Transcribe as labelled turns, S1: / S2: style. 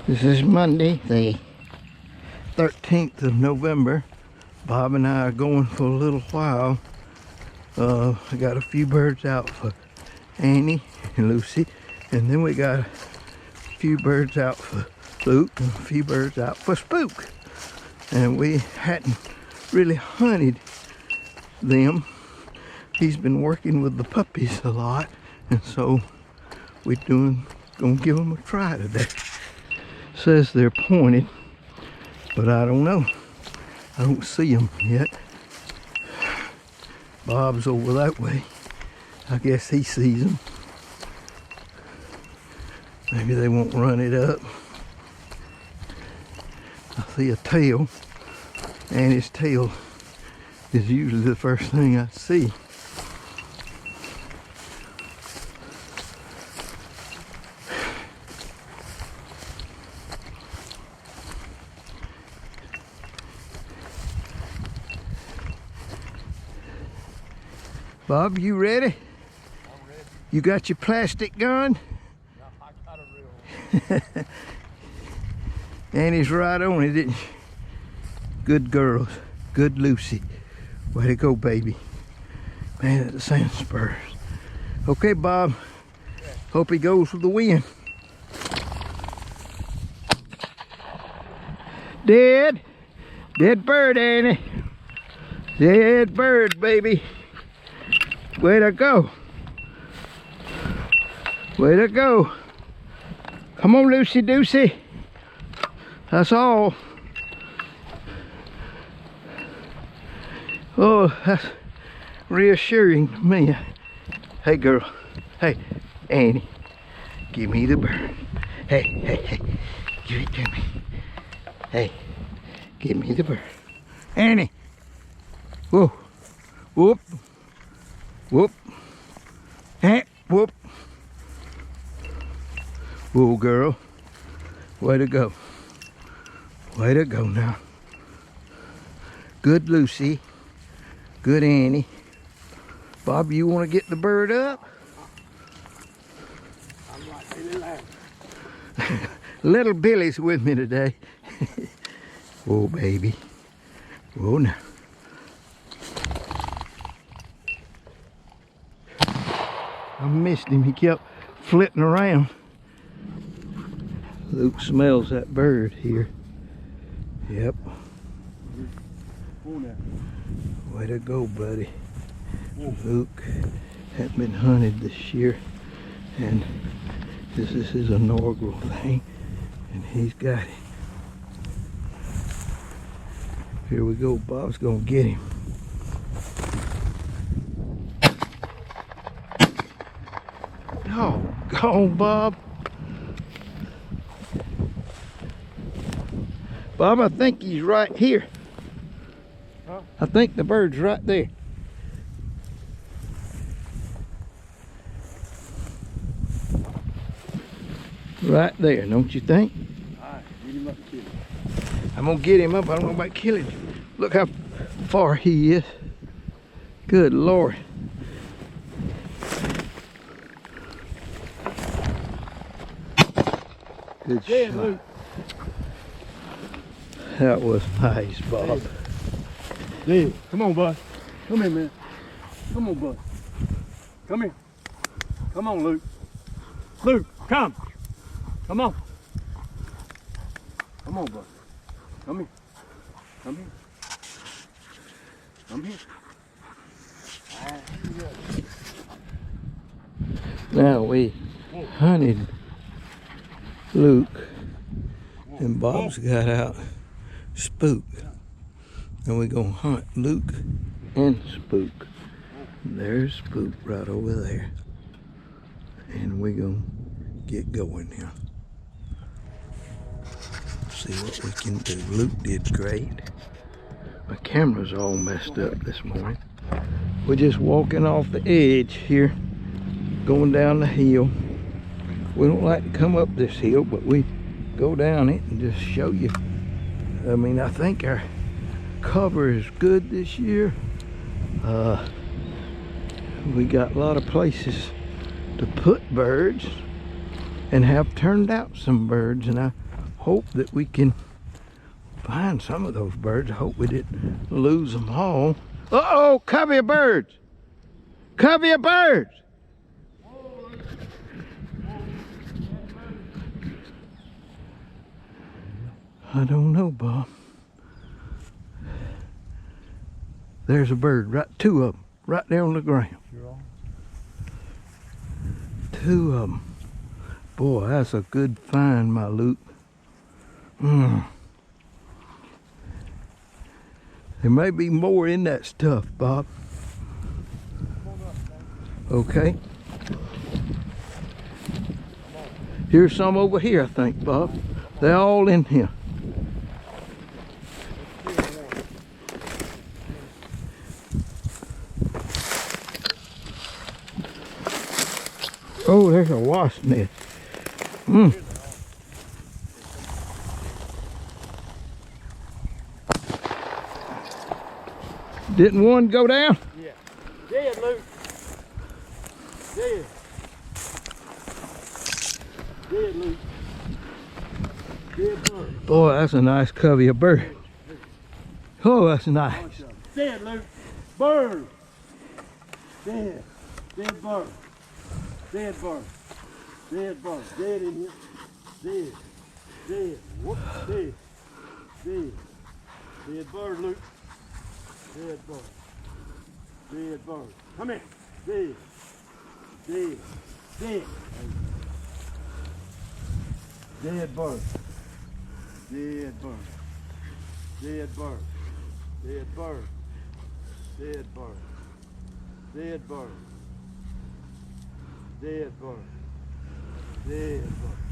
S1: This is Monday, the 13th of November. Bob and I are going for a little while. I got a few birds out for Annie and Lucy, and then we got a few birds out for Luke and a few birds out for Spook. And we hadn't really hunted them. He's been working with the puppies a lot, and so we're gonna give them a try today. Says they're pointed, but I don't know. I don't see them yet. Bob's over that way. I guess he sees them. Maybe they won't run it up. I see a tail, and his tail is usually the first thing I see. Bob, you ready?
S2: I'm ready.
S1: You got your plastic gun?
S2: No, I got a real one.
S1: Annie's right on it, didn't she? Good girls. Good Lucy. Way to go, baby. Man at the sand spurs. Okay, Bob.
S2: Yeah.
S1: Hope he goes with the wind. Dead. Dead bird, Annie. Dead bird, baby. Way to go. Way to go. Come on, Lucy Deucey. That's all. Oh, that's reassuring to me. Hey, girl. Hey, Annie. Give me the bird. Hey, hey, hey. Give it to me. Hey, give me the bird. Annie. Whoa. Whoop. Whoop. Hey, whoop. Whoa, girl. Way to go. Way to go now. Good Lucy. Good Annie. Bob, you want to get the bird up?
S2: I'm like Billy Lamb.
S1: Little Billy's with me today. Whoa, baby. Whoa, now. I missed him. He kept flitting around. Luke smells that bird here. Yep. Way to go, buddy. Luke hadn't been hunted this year, and this is a inaugural thing, and he's got it. Here we go. Bob's gonna get him. Oh, go on, Bob. Bob, I think he's right here.
S2: Huh?
S1: I think the bird's right there. Right there, don't you think?
S2: Alright, get him up and kill him.
S1: I'm gonna get him up. I don't know about killing him. Look how far he is. Good Lord. Good
S2: Yeah,
S1: shot.
S2: Luke.
S1: That was nice, Bob.
S2: Yeah, come on, bud. Come here, man. Come on, bud. Come here. Come on, Luke. Luke, come. Come on. Come on, bud. Come here. Come here. Come here.
S1: Now we hunted Luke, and Bob's got out Spook, and we're gonna hunt Luke and Spook. There's Spook right over there, and we're gonna get going now. See what we can do. Luke did great. My camera's all messed up this morning. We're just walking off the edge here, going down the hill. We don't like to come up this hill, but we go down it and just show you. I mean, I think our cover is good this year. We got a lot of places to put birds and have turned out some birds, and I hope that we can find some of those birds. I hope we didn't lose them all. Uh-oh, covey of birds. Covey of birds. I don't know, Bob. There's a bird, right, two of them, right there on the ground. Two of them. Boy, that's a good find, my Luke. There may be more in that stuff, Bob. Okay. Here's some over here, I think, Bob. They're all in here. Oh, there's a wasp nest. Didn't one go down?
S2: Yeah. Dead, Luke. Dead. Dead, Luke. Dead bird.
S1: Boy, that's a nice covey of birds. Oh, that's nice.
S2: Dead, Luke. Bird. Dead. Dead bird. Dead bird. Dead bird. Dead in here. Dead. Dead. Whoop. Dead. Dead. Dead bird, Luke. Dead bird. Dead bird. Come here. Dead. Dead. Dead. Dead bird. Dead bird. Dead bird. Dead bird. Dead bird. Dead bird. Dead bird. Dead bird.